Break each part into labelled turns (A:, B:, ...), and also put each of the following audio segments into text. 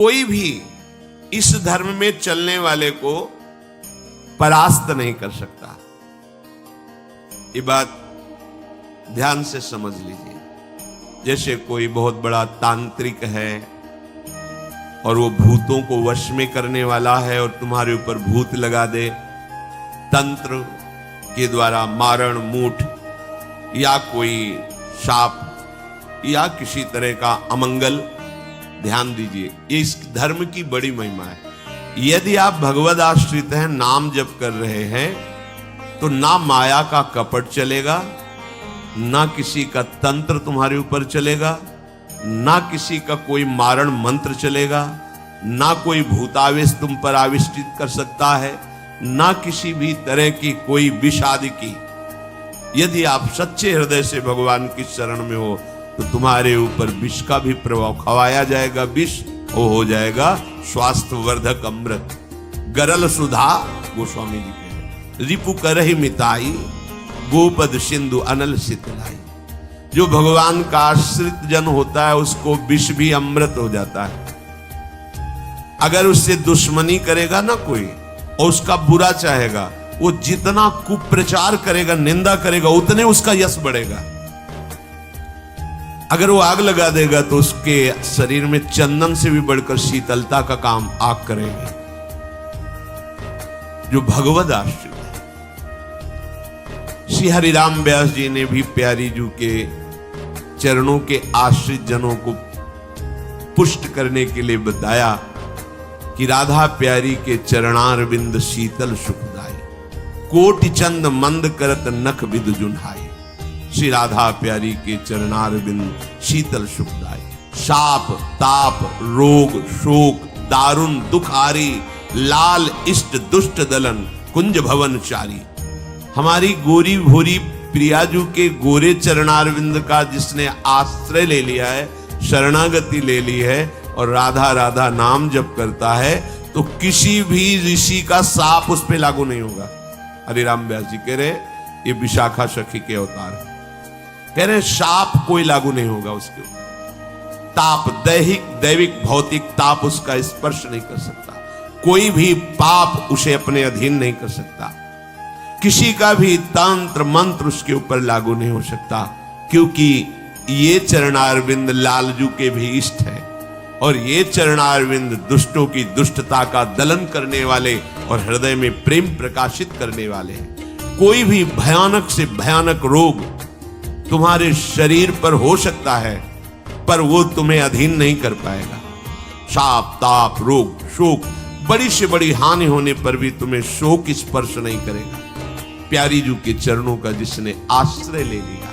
A: कोई भी इस धर्म में चलने वाले को परास्त नहीं कर सकता। ये बात ध्यान से समझ लीजिए। जैसे कोई बहुत बड़ा तांत्रिक है और वो भूतों को वश में करने वाला है और तुम्हारे ऊपर भूत लगा दे, तंत्र के द्वारा मारण मूठ या कोई शाप या किसी तरह का अमंगल, ध्यान दीजिए, ये इस धर्म की बड़ी महिमा है। यदि आप भगवद आश्रित हैं, नाम जप कर रहे हैं, तो ना माया का कपट चलेगा, ना किसी का तंत्र तुम्हारे ऊपर चलेगा, ना किसी का कोई मारण मंत्र चलेगा, ना कोई भूतावेश तुम पर आविष्टित कर सकता है, ना किसी भी तरह की कोई विष आदि की। यदि आप सच्चे हृदय से भगवान की शरण में हो तो तुम्हारे ऊपर विष का भी प्रभाव खवाया जाएगा। विष वो हो जाएगा स्वास्थ्यवर्धक अमृत। गरल सुधा, गोस्वामी जी कह रहे, रिपु करहि मिताई, गोपद सिंधु अनल शीतलाई। जो भगवान का आश्रित जन होता है उसको विष भी अमृत हो जाता है। अगर उससे दुश्मनी करेगा ना कोई और उसका बुरा चाहेगा, वो जितना कुप्रचार करेगा, निंदा करेगा, उतने उसका यश बढ़ेगा। अगर वो आग लगा देगा तो उसके शरीर में चंदन से भी बढ़कर शीतलता का काम आग करेगी। जो भगवद आश्रित है। श्री हरिराम व्यास जी ने भी प्यारी जू के चरणों के आश्रित जनों को पुष्ट करने के लिए बताया कि राधा प्यारी के चरणारविंद शीतल सुखदाई, कोटि चंद मंद करत नख विद जुन्हाई। श्री राधा प्यारी के चरणारविंद शीतल सुखदाई। शाप ताप रोग शोक दारुण दुखारी, लाल इष्ट दुष्ट दलन कुंज भवन चारी। हमारी गोरी भोरी प्रियाजू के गोरे चरणारविंद का जिसने आश्रय ले लिया है, शरणागति ले ली है और राधा राधा नाम जप करता है, तो किसी भी ऋषि का साप उस पे लागू नहीं होगा। हरिराम व्यास जी कह रहे ये विशाखा सखी के अवतार है। कह रहे शाप कोई लागू नहीं होगा उसके ऊपर। ताप दैविक भौतिक ताप उसका स्पर्श नहीं कर सकता। कोई भी पाप उसे अपने अधीन नहीं कर सकता। किसी का भी तंत्र मंत्र उसके ऊपर लागू नहीं हो सकता, क्योंकि ये चरणारविंद लालजू के भी इष्ट है और ये चरणारविंद दुष्टों की दुष्टता का दलन करने वाले और हृदय में प्रेम प्रकाशित करने वाले हैं। कोई भी भयानक से भयानक रोग तुम्हारे शरीर पर हो सकता है, पर वो तुम्हें अधीन नहीं कर पाएगा। शाप ताप रोग शोक, बड़ी से बड़ी हानि होने पर भी तुम्हें शोक स्पर्श नहीं करेगा। प्यारी जू के चरणों का जिसने आश्रय ले लिया,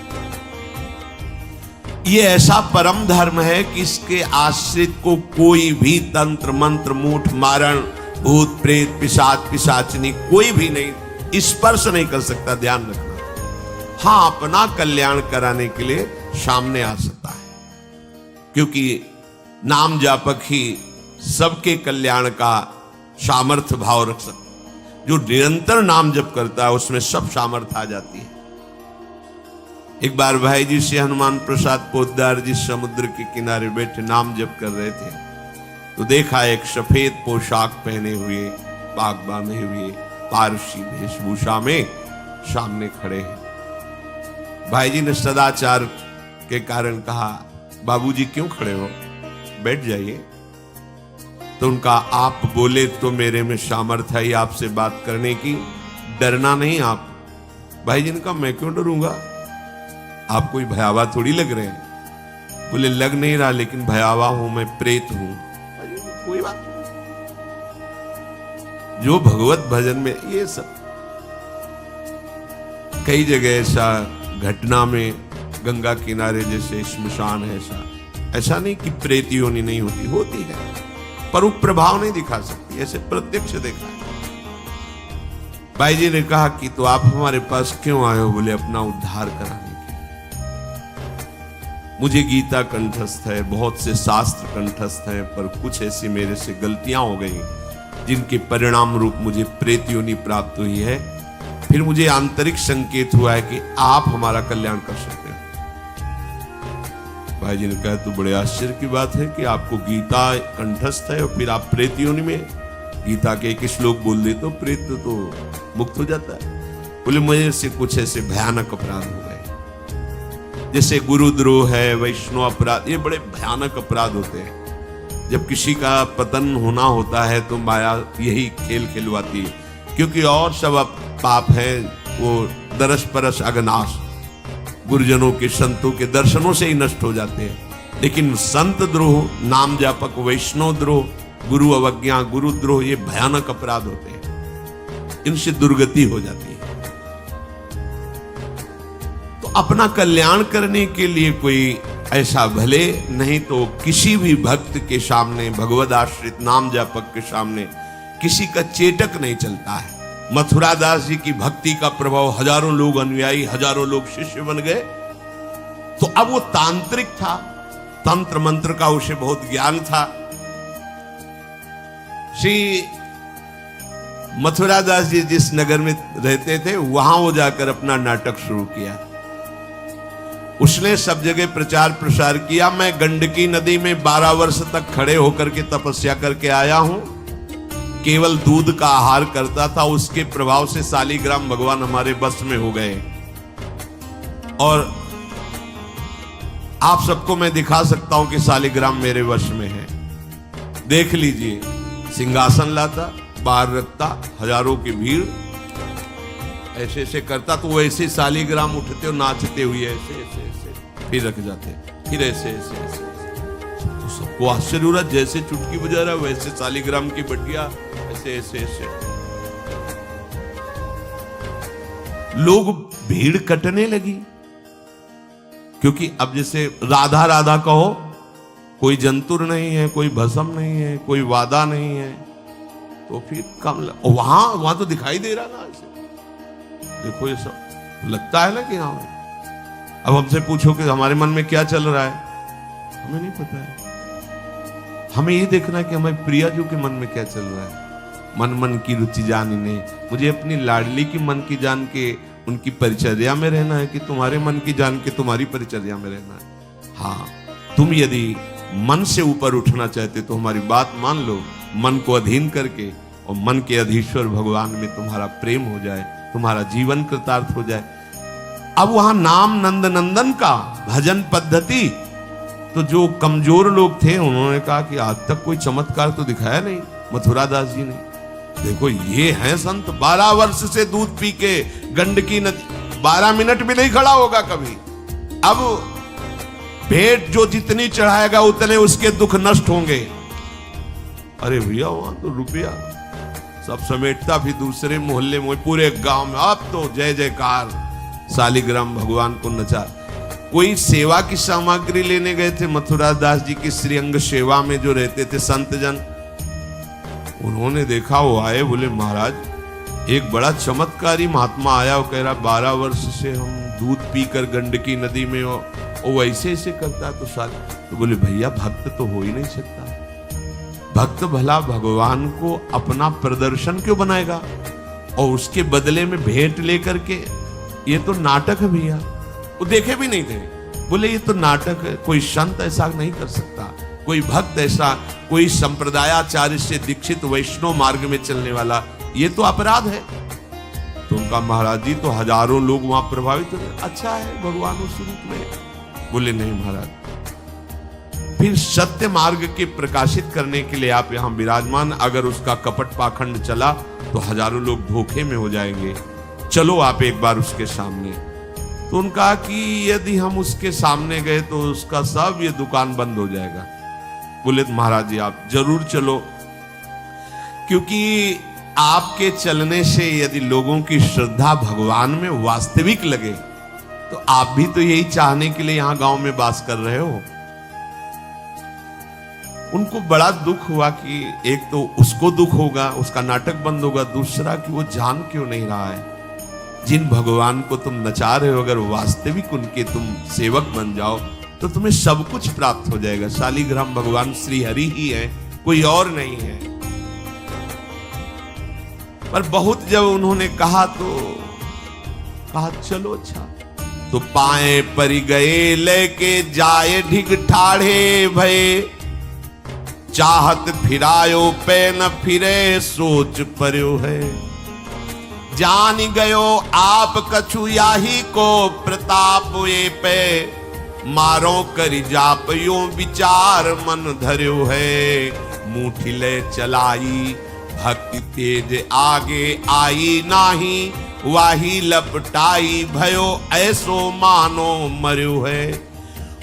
A: ये ऐसा परम धर्म है कि इसके आश्रित को कोई भी तंत्र मंत्र मूठ मारण भूत प्रेत पिशाच पिशाचनी कोई भी नहीं स्पर्श नहीं कर सकता। ध्यान रखना। हाँ, अपना कल्याण कराने के लिए सामने आ सकता है, क्योंकि नाम जापक ही सबके कल्याण का सामर्थ्य भाव रख सकता है। जो निरंतर नाम जप करता है उसमें सब सामर्थ्य आ जाती है। एक बार भाई जी से हनुमान प्रसाद पोद्दार जी समुद्र के किनारे बैठे नाम जप कर रहे थे, तो देखा एक सफेद पोशाक पहने हुए पाक बांधे हुए पारसी वेशभूषा में सामने खड़े हैं। भाई जी ने सदाचार के कारण कहा, बाबूजी क्यों खड़े हो, बैठ जाइए। तो उनका आप बोले तो मेरे में सामर्थ्य है आपसे बात करने की, डरना नहीं आप। भाई जी ने कहा, मैं क्यों डरूंगा, आप कोई भयावा थोड़ी लग रहे हैं। बोले लग नहीं रहा, लेकिन भयावा हूं, मैं प्रेत हूं। कोई बात नहीं। जो भगवत भजन में ये सब कई जगह ऐसा घटना में गंगा किनारे जैसे स्मशान है, ऐसा नहीं कि प्रेत योनि नहीं होती है, पर वो प्रभाव नहीं दिखा सकती। ऐसे प्रत्यक्ष देखा है। भाई जी ने कहा कि तो आप हमारे पास क्यों आए हो? बोले अपना उद्धार कराने के। मुझे गीता कंठस्थ है, बहुत से शास्त्र कंठस्थ हैं, पर कुछ ऐसी मेरे से गलतियां हो गई जिनके परिणाम रूप मुझे प्रेत योनि प्राप्त हुई है। फिर मुझे आंतरिक संकेत हुआ है कि आप हमारा कल्याण कर सकते हैं। भाई जी ने कहा तो बड़े आश्चर्य की बात है कि आपको गीता कंठस्थ है और फिर आप प्रेत योनि में, गीता के एक श्लोक बोल दे तो प्रेत तो मुक्त हो जाता है। बोले मुझे से कुछ ऐसे भयानक अपराध हो गए, जैसे गुरुद्रोह है, वैष्णव अपराध, ये बड़े भयानक अपराध होते हैं। जब किसी का पतन होना होता है तो माया यही खेल खिलवाती है, क्योंकि और सब पाप है वो दरस परस अगनाश, गुरुजनों के संतों के दर्शनों से ही नष्ट हो जाते हैं। लेकिन संत द्रोह, नाम जापक, वैष्णव द्रोह, गुरु अवज्ञा, गुरुद्रोह, ये भयानक अपराध होते हैं, इनसे दुर्गति हो जाती है। तो अपना कल्याण करने के लिए कोई ऐसा भले नहीं तो किसी भी भक्त के सामने, भगवद आश्रित नाम जापक के सामने किसी का चेटक नहीं चलता है। मथुरा दास जी की भक्ति का प्रभाव, हजारों लोग अनुयायी, हजारों लोग शिष्य बन गए। तो अब वो तांत्रिक था, तंत्र मंत्र का उसे बहुत ज्ञान था। श्री मथुरा दास जी जिस नगर में रहते थे वहां वो जाकर अपना नाटक शुरू किया। उसने सब जगह प्रचार प्रसार किया, मैं गंडकी नदी में 12 वर्ष तक खड़े होकर के तपस्या करके आया हूं, केवल दूध का आहार करता था, उसके प्रभाव से शालिग्राम भगवान हमारे बस में हो गए। और आप सबको मैं दिखा सकता हूं कि शालिग्राम मेरे वश में है, देख लीजिए। सिंहासन लाता, बाहर रखता, हजारों की भीड़, ऐसे ऐसे करता तो वो ऐसे शालिग्राम उठते और नाचते हुए ऐसे ऐसे ऐसे फिर रख जाते, फिर ऐसे ऐसे ऐसे, तो सबको आश्चर्य हो रहा, जैसे चुटकी बजा रहा वैसे शालिग्राम की बटिया ऐसे ऐसे ऐसे। लोग भीड़ कटने लगी, क्योंकि अब जैसे राधा राधा कहो, कोई जंतुर नहीं है, कोई भस्म नहीं है, कोई वादा नहीं है, तो फिर कम वहां तो दिखाई दे रहा ना ऐसे। देखो ये सब लगता है ना कि हाँ। अब हमसे पूछो कि हमारे मन में क्या चल रहा है, हमें नहीं पता है। हमें ये देखना है कि हमारे प्रियाजू के मन में क्या चल रहा है। मन मन की रुचि जानिने, मुझे अपनी लाडली की मन की जान के उनकी परिचर्या में रहना है कि तुम्हारे मन की जान के तुम्हारी परिचर्या में रहना है। हाँ, तुम यदि मन से ऊपर उठना चाहते तो हमारी बात मान लो, मन को अधीन करके, और मन के अधीश्वर भगवान में तुम्हारा प्रेम हो जाए, तुम्हारा जीवन कृतार्थ हो जाए। अब वहां नाम नंद नंदन का भजन पद्धति, तो जो कमजोर लोग थे उन्होंने कहा कि आज तक कोई चमत्कार तो दिखाया नहीं मथुरा दास जी ने। देखो ये हैं संत, 12 वर्ष से दूध पी के गंडकी नदी, 12 मिनट भी नहीं खड़ा होगा कभी। अब भेंट जो जितनी चढ़ाएगा उतने उसके दुख नष्ट होंगे। अरे भैया वहां तो रुपया सब समेटता, फिर दूसरे मोहल्ले में, पूरे गांव में अब तो जय जयकार, शालिग्राम भगवान को नचा। कोई सेवा की सामग्री लेने गए थे मथुरा दास जी की श्रीअंग सेवा में जो रहते थे संत जन, उन्होंने देखा, वो आए, बोले महाराज एक बड़ा चमत्कारी महात्मा आया, वो कह रहा 12 वर्ष से हम दूध पीकर गंडकी नदी में, वो ऐसे ऐसे करता तो साल। तो बोले भैया भक्त तो हो ही नहीं सकता, भक्त भला भगवान को अपना प्रदर्शन क्यों बनाएगा और उसके बदले में भेंट लेकर के, ये तो नाटक है भैया। वो देखे भी नहीं थे, बोले ये तो नाटक है, कोई संत ऐसा नहीं कर सकता, कोई भक्त ऐसा, कोई संप्रदायाचार्य से दीक्षित वैष्णव मार्ग में चलने वाला, ये तो अपराध है। तो उनका महाराज जी तो हजारों लोग वहां प्रभावित हो गए, अच्छा है भगवान उस रूप में। बोले नहीं महाराज, फिर सत्य मार्ग के प्रकाशित करने के लिए आप यहां विराजमान, अगर उसका कपट पाखंड चला तो हजारों लोग धोखे में हो जाएंगे, चलो आप एक बार उसके सामने। तो उनका कि यदि हम उसके सामने गए तो उसका सब ये दुकान बंद हो जाएगा। बोले महाराज जी आप जरूर चलो, क्योंकि आपके चलने से यदि लोगों की श्रद्धा भगवान में वास्तविक लगे तो आप भी तो यही चाहने के लिए यहां गांव में वास कर रहे हो। उनको बड़ा दुख हुआ कि एक तो उसको दुख होगा, उसका नाटक बंद होगा, दूसरा कि वो जान क्यों नहीं रहा है जिन भगवान को तुम नचा रहे हो, अगर वास्तविक उनके तुम सेवक बन जाओ तो तुम्हें सब कुछ प्राप्त हो जाएगा। शालिग्राम भगवान श्री हरि ही है, कोई और नहीं है। पर बहुत जब उन्होंने कहा तो कहा चलो अच्छा, तो पाए परि गए लेके जाए ढिग ठाढ़े भये, चाहत फिरायो पे न फिरे सोच पर्यो है। जान गयो आप कछु याही को प्रताप ये पे, मारो करि जाप यो विचार मन धर्यो है। मुठी ले चलाई भक्ति तेज आगे आई नाही, वाही लपटाई भयो ऐसो मानो मर्यो है।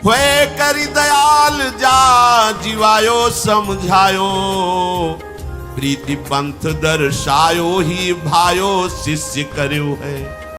A: हुए करि दयाल जा जीवायो समझायो, प्रीति पंथ दर्शायो ही भायो शिष्य कर्यो है।